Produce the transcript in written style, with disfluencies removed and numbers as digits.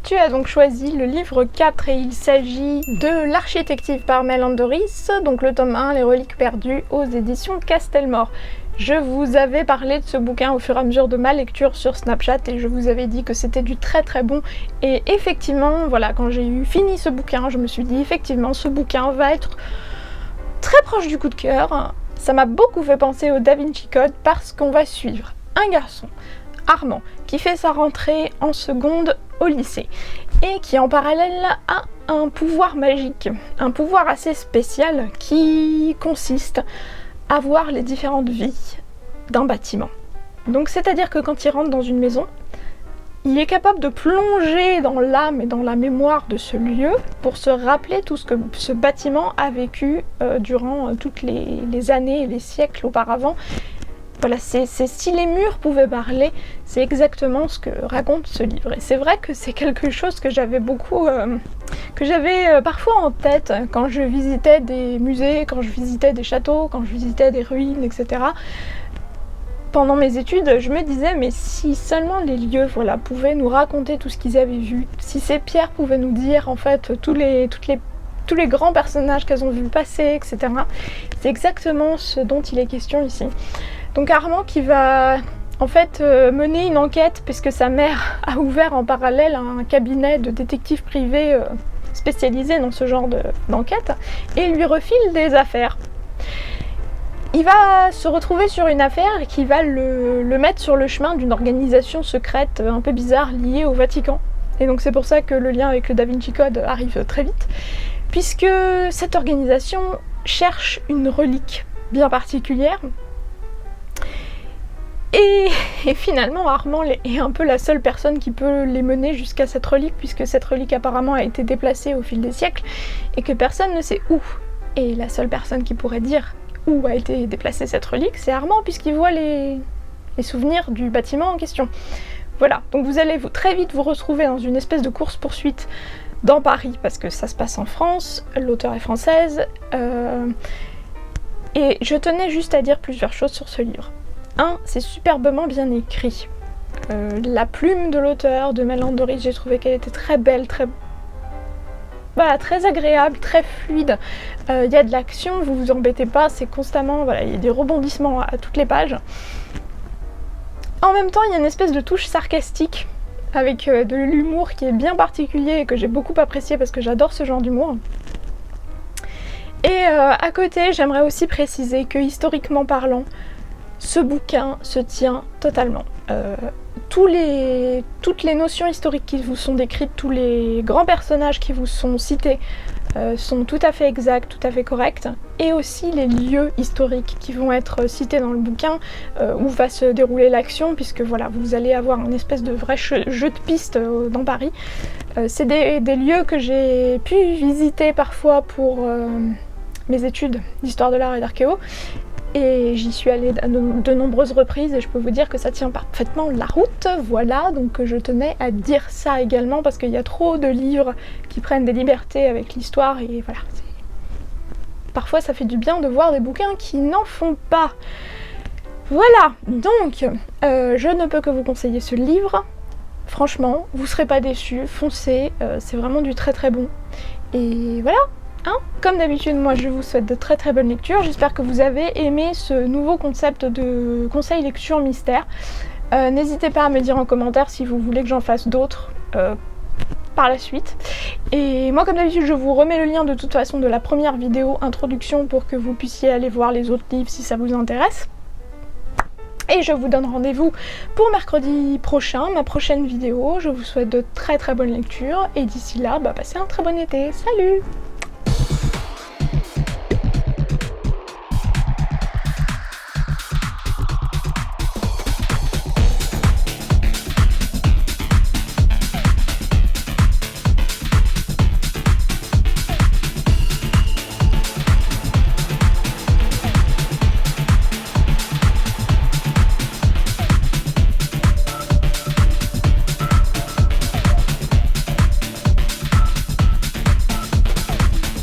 Tu as donc choisi le livre 4 et il s'agit de L'Architective par Mel Doris, donc le tome 1, Les Reliques perdues, aux éditions Castelmore. Je vous avais parlé de ce bouquin au fur et à mesure de ma lecture sur Snapchat et je vous avais dit que c'était du très très bon. Et effectivement, voilà, quand j'ai eu fini ce bouquin, je me suis dit effectivement ce bouquin va être très proche du coup de cœur. Ça m'a beaucoup fait penser au Da Vinci Code parce qu'on va suivre un garçon, Armand, qui fait sa rentrée en seconde au lycée et qui en parallèle a un pouvoir magique, un pouvoir assez spécial qui consiste à voir les différentes vies d'un bâtiment. Donc c'est-à-dire que quand il rentre dans une maison, il est capable de plonger dans l'âme et dans la mémoire de ce lieu pour se rappeler tout ce que ce bâtiment a vécu durant toutes les années et les siècles auparavant. Voilà, c'est si les murs pouvaient parler, c'est exactement ce que raconte ce livre. Et c'est vrai que c'est quelque chose que j'avais parfois en tête quand je visitais des musées, quand je visitais des châteaux, quand je visitais des ruines, etc. Pendant mes études, je me disais, mais si seulement les lieux, voilà, pouvaient nous raconter tout ce qu'ils avaient vu, si ces pierres pouvaient nous dire en fait tous les grands personnages qu'elles ont vu passer, etc. C'est exactement ce dont il est question ici. Donc Armand qui va en fait mener une enquête puisque sa mère a ouvert en parallèle un cabinet de détectives privés spécialisé dans ce genre d'enquête et lui refile des affaires. Il va se retrouver sur une affaire qui va le mettre sur le chemin d'une organisation secrète un peu bizarre liée au Vatican. Et donc c'est pour ça que le lien avec le Da Vinci Code arrive très vite, puisque cette organisation cherche une relique bien particulière. Et finalement, Armand est un peu la seule personne qui peut les mener jusqu'à cette relique, puisque cette relique apparemment a été déplacée au fil des siècles et que personne ne sait où. Et la seule personne qui pourrait dire où a été déplacée cette relique, c'est Armand, puisqu'il voit les souvenirs du bâtiment en question. Voilà, donc vous allez très vite vous retrouver dans une espèce de course-poursuite dans Paris, parce que ça se passe en France, l'auteure est française, et je tenais juste à dire plusieurs choses sur ce livre. 1. C'est superbement bien écrit. La plume de l'auteur, de Mel Doris, j'ai trouvé qu'elle était très belle, très agréable, très fluide. Il y a de l'action, vous vous embêtez pas, c'est constamment, voilà, il y a des rebondissements à toutes les pages. En même temps, il y a une espèce de touche sarcastique avec de l'humour qui est bien particulier et que j'ai beaucoup apprécié parce que j'adore ce genre d'humour. Et à côté, j'aimerais aussi préciser que historiquement parlant, ce bouquin se tient totalement. Toutes les notions historiques qui vous sont décrites, tous les grands personnages qui vous sont cités sont tout à fait exacts, tout à fait corrects, et aussi les lieux historiques qui vont être cités dans le bouquin où va se dérouler l'action, puisque voilà, vous allez avoir une espèce de vrai jeu de piste dans Paris. C'est des lieux que j'ai pu visiter parfois pour mes études d'histoire de l'art et d'archéo, et j'y suis allée de nombreuses reprises et je peux vous dire que ça tient parfaitement la route, voilà, donc je tenais à dire ça également parce qu'il y a trop de livres qui prennent des libertés avec l'histoire et voilà, parfois ça fait du bien de voir des bouquins qui n'en font pas. Voilà, donc je ne peux que vous conseiller ce livre, franchement, vous serez pas déçus, foncez, c'est vraiment du très très bon, et voilà. Comme d'habitude, moi je vous souhaite de très très bonnes lectures. J'espère que vous avez aimé ce nouveau concept de conseil lecture mystère. N'hésitez pas à me dire en commentaire si vous voulez que j'en fasse d'autres par la suite. Et moi comme d'habitude, je vous remets le lien de toute façon de la première vidéo introduction pour que vous puissiez aller voir les autres livres si ça vous intéresse. Et je vous donne rendez-vous pour mercredi prochain, ma prochaine vidéo. Je vous souhaite de très très bonnes lectures et d'ici là, passez un très bon été. Salut!